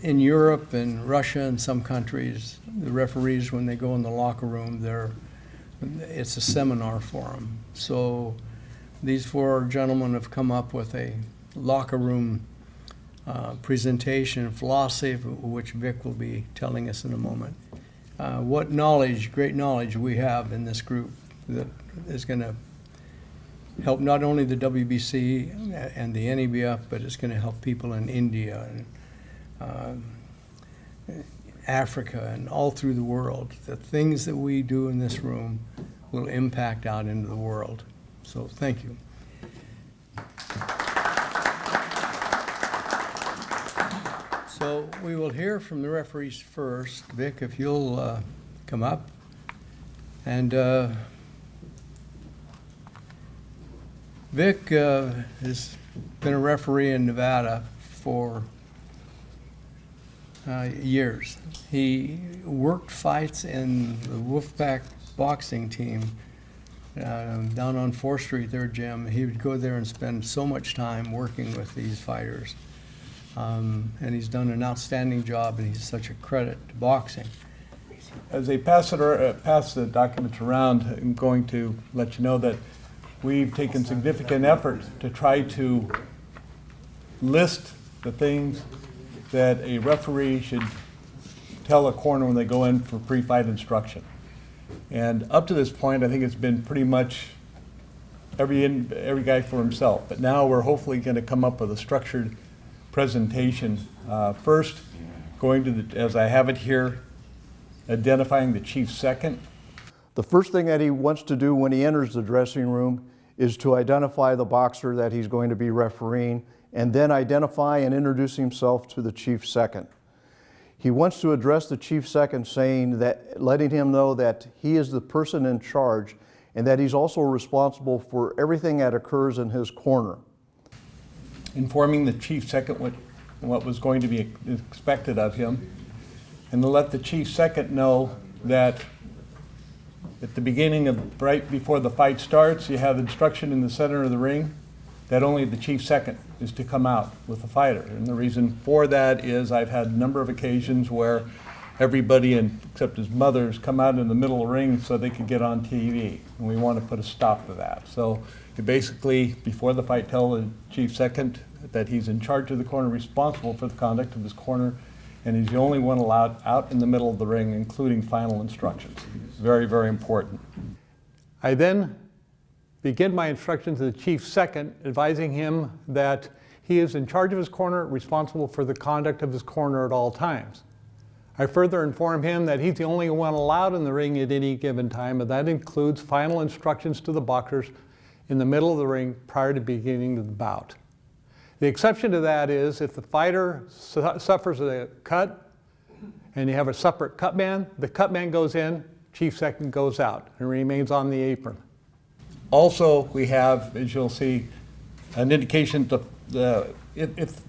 in Europe and Russia and some countries, the referees, when they go in the locker room, it's a seminar for them. So these four gentlemen have come up with a locker room presentation philosophy, which Vic will be telling us in a moment. What knowledge, great knowledge we have in this group that is going to help not only the WBC and the NABF, but it's going to help people in India and Africa and all through the world. The things that we do in this room will impact out into the world. So thank you. So we will hear from the referees first. Vic, if you'll come up. And Vic has been a referee in Nevada for years. He worked fights in the Wolfpack boxing team down on 4th Street there, Jim. He would go there and spend so much time working with these fighters. And he's done an outstanding job, and he's such a credit to boxing. As they pass the documents around, I'm going to let you know that we've taken significant effort to try to list the things that a referee should tell a corner when they go in for pre-fight instruction. And up to this point, I think it's been pretty much every guy for himself. But now we're hopefully going to come up with a structured presentation. First, going to as I have it here, identifying the chief second. The first thing that he wants to do when he enters the dressing room is to identify the boxer that he's going to be refereeing, and then identify and introduce himself to the chief second. He wants to address the chief second, saying that, letting him know that he is the person in charge and that he's also responsible for everything that occurs in his corner. Informing the chief second what was going to be expected of him, and to let the chief second know that at the beginning of, right before the fight starts, you have instruction in the center of the ring that only the chief second is to come out with the fighter. And the reason for that is I've had a number of occasions where everybody except his mother's come out in the middle of the ring so they could get on TV. And we want to put a stop to that. So you basically, before the fight, tell the chief second that he's in charge of the corner, responsible for the conduct of his corner, and he's the only one allowed out in the middle of the ring, including final instructions. Very, very important. I then begin my instruction to the chief second, advising him that he is in charge of his corner, responsible for the conduct of his corner at all times. I further inform him that he's the only one allowed in the ring at any given time, and that includes final instructions to the boxers in the middle of the ring prior to beginning the bout. The exception to that is if the fighter suffers a cut and you have a separate cut man, the cut man goes in, chief second goes out and remains on the apron. Also, we have, as you'll see, an indication that if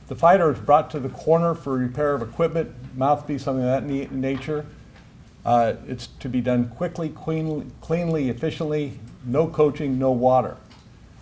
the fighter is brought to the corner for repair of equipment, mouthpiece, something of that nature, it's to be done quickly, cleanly, efficiently, no coaching, no water.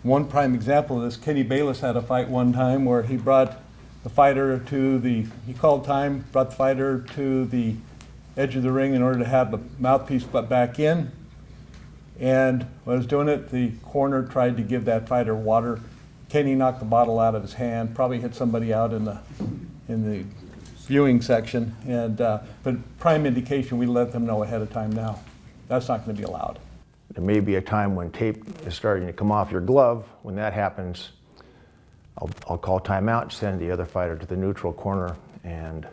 One prime example of this, Kenny Bayless had a fight one time where he brought the fighter he called time, brought the fighter to the edge of the ring in order to have the mouthpiece put back in. And when I was doing it, the corner tried to give that fighter water. Kenny knocked the bottle out of his hand, probably hit somebody out in the viewing section. But prime indication, we let them know ahead of time now. That's not going to be allowed. There may be a time when tape is starting to come off your glove. When that happens, I'll call timeout, send the other fighter to the neutral corner, and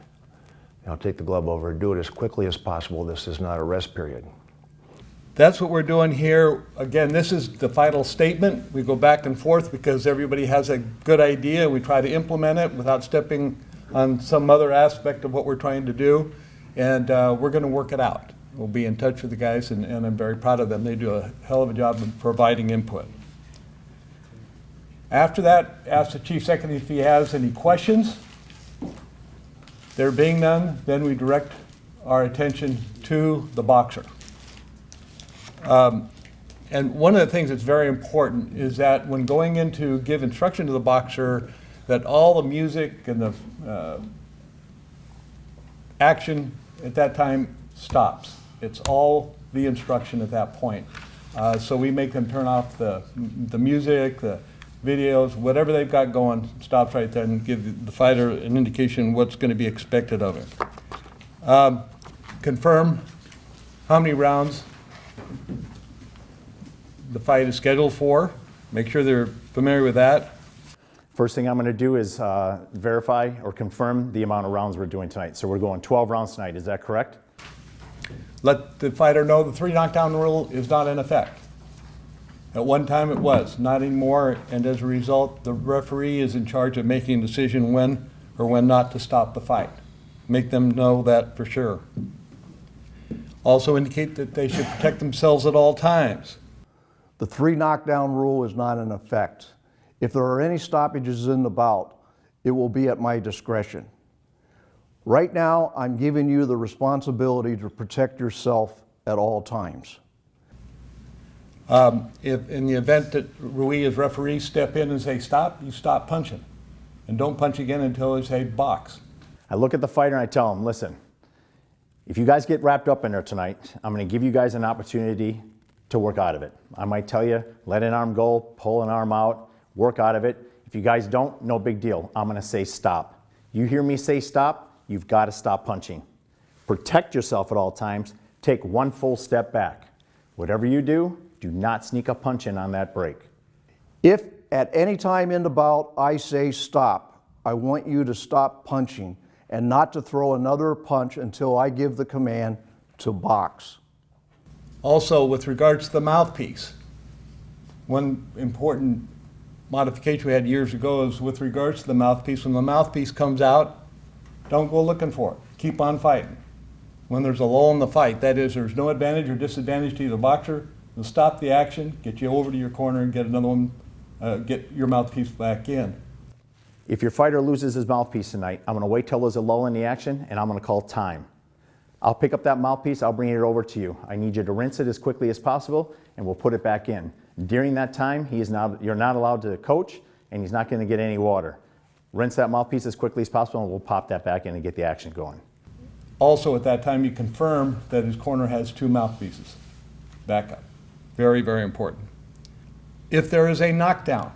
I'll take the glove over and do it as quickly as possible. This is not a rest period. That's what we're doing here. Again, this is the final statement. We go back and forth because everybody has a good idea. We try to implement it without stepping on some other aspect of what we're trying to do, and we're going to work it out. We'll be in touch with the guys, and I'm very proud of them. They do a hell of a job of providing input. After that, ask the chief second if he has any questions. There being none, then we direct our attention to the boxer. And one of the things that's very important is that when going in to give instruction to the boxer, that all the music and the action at that time stops. It's all the instruction at that point. So we make them turn off the music, the videos, whatever they've got going, stops right there and give the fighter an indication what's going to be expected of him. Confirm how many rounds the fight is scheduled for. Make sure they're familiar with that. First thing I'm going to do is verify or confirm the amount of rounds we're doing tonight. So we're going 12 rounds tonight, is that correct? Let the fighter know the 3 knockdown rule is not in effect. At one time it was, not anymore, and as a result, the referee is in charge of making a decision when or when not to stop the fight. Make them know that for sure. Also indicate that they should protect themselves at all times. The 3 knockdown rule is not in effect. If there are any stoppages in the bout, it will be at my discretion. Right now, I'm giving you the responsibility to protect yourself at all times. If in the event that we as referees step in and say stop, you stop punching. And don't punch again until they say box. I look at the fighter and I tell him, listen, if you guys get wrapped up in there tonight, I'm going to give you guys an opportunity to work out of it. I might tell you, let an arm go, pull an arm out, work out of it. If you guys don't, no big deal. I'm going to say stop. You hear me say stop, you've got to stop punching. Protect yourself at all times. Take 1 full step back. Whatever you do not sneak a punch in on that break. If at any time in the bout I say stop, I want you to stop punching and not to throw another punch until I give the command to box. Also, with regards to the mouthpiece, one important modification we had years ago is with regards to the mouthpiece. When the mouthpiece comes out, don't go looking for it. Keep on fighting. When there's a lull in the fight, that is, there's no advantage or disadvantage to either boxer, you'll stop the action, get you over to your corner and get another one, get your mouthpiece back in. If your fighter loses his mouthpiece tonight, I'm going to wait till there's a lull in the action and I'm going to call time. I'll pick up that mouthpiece, I'll bring it over to you. I need you to rinse it as quickly as possible and we'll put it back in. During that time, you're not allowed to coach and he's not going to get any water. Rinse that mouthpiece as quickly as possible and we'll pop that back in and get the action going. Also at that time, you confirm that his corner has 2 mouthpieces. Back up. Very, very important. If there is a knockdown,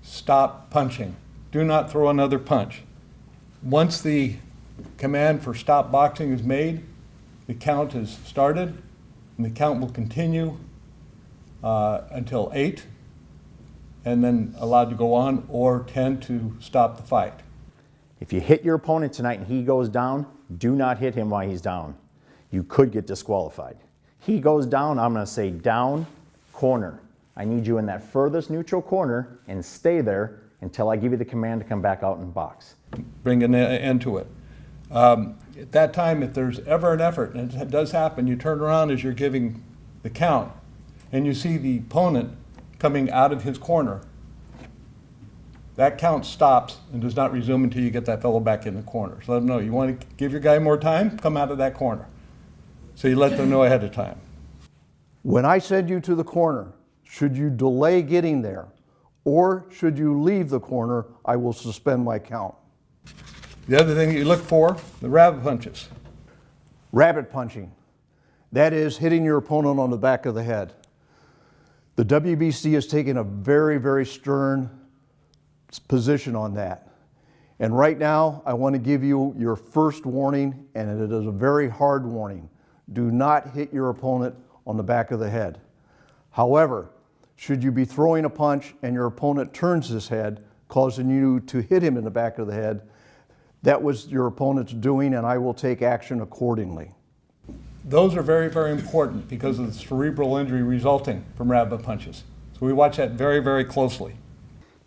stop punching. Do not throw another punch. Once the command for stop boxing is made, the count is started, and the count will continue until 8, and then allowed to go on, or 10 to stop the fight. If you hit your opponent tonight and he goes down, do not hit him while he's down. You could get disqualified. He goes down, I'm going to say down, corner. I need you in that furthest neutral corner and stay there until I give you the command to come back out and box. Bring an end to it. At that time, if there's ever an effort, and it does happen, you turn around as you're giving the count and you see the opponent coming out of his corner. That count stops and does not resume until you get that fellow back in the corner. So let them know, you want to give your guy more time, come out of that corner. So you let them know ahead of time. When I send you to the corner, should you delay getting there or should you leave the corner, I will suspend my count. The other thing you look for, the rabbit punches. Rabbit punching, that is hitting your opponent on the back of the head. The WBC has taken a very, very stern position on that. And right now, I want to give you your first warning, and it is a very hard warning. Do not hit your opponent on the back of the head. However, should you be throwing a punch and your opponent turns his head, causing you to hit him in the back of the head, that was your opponent's doing, and I will take action accordingly. Those are very, very important because of the cerebral injury resulting from rabbit punches. So we watch that very, very closely.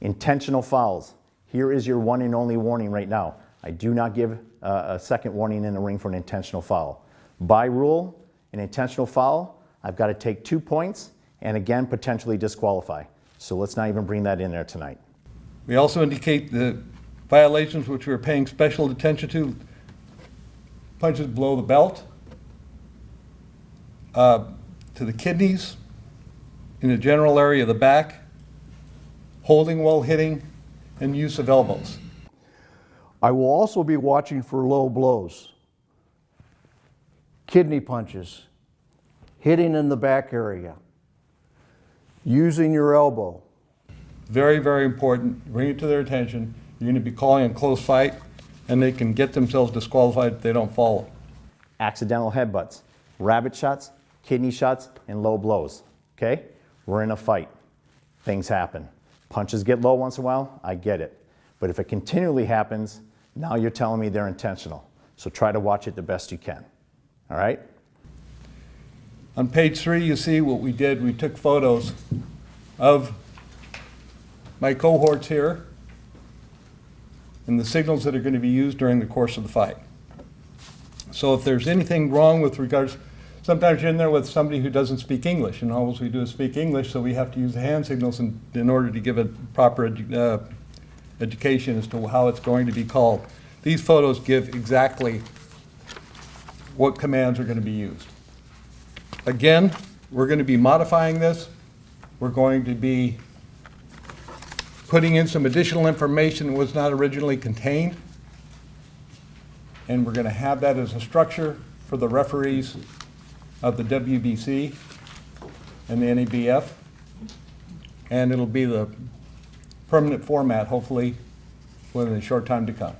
Intentional fouls. Here is your one and only warning right now. I do not give a second warning in the ring for an intentional foul. By rule, an intentional foul, I've got to take 2 points and again, potentially disqualify. So let's not even bring that in there tonight. We also indicate the violations which we're paying special attention to: punches below the belt, to the kidneys, in the general area of the back, holding while hitting, and use of elbows. I will also be watching for low blows. kidney punches, hitting in the back area, using your elbow. Very, very important. Bring it to their attention. You're going to be calling a close fight, and they can get themselves disqualified if they don't follow. Accidental headbutts, rabbit shots, kidney shots, and low blows. Okay? We're in a fight. Things happen. Punches get low once in a while, I get it. But if it continually happens, now you're telling me they're intentional. So try to watch it the best you can. All right? On page 3, you see what we did. We took photos of my cohorts here and the signals that are going to be used during the course of the fight. So if there's anything wrong with regards, sometimes you're in there with somebody who doesn't speak English, and all we do is speak English, so we have to use the hand signals in order to give a proper education as to how it's going to be called. These photos give exactly what commands are going to be used. Again, we're going to be modifying this. We're going to be putting in some additional information that was not originally contained. And we're going to have that as a structure for the referees of the WBC and the NABF. And it'll be the permanent format, hopefully, within a short time to come.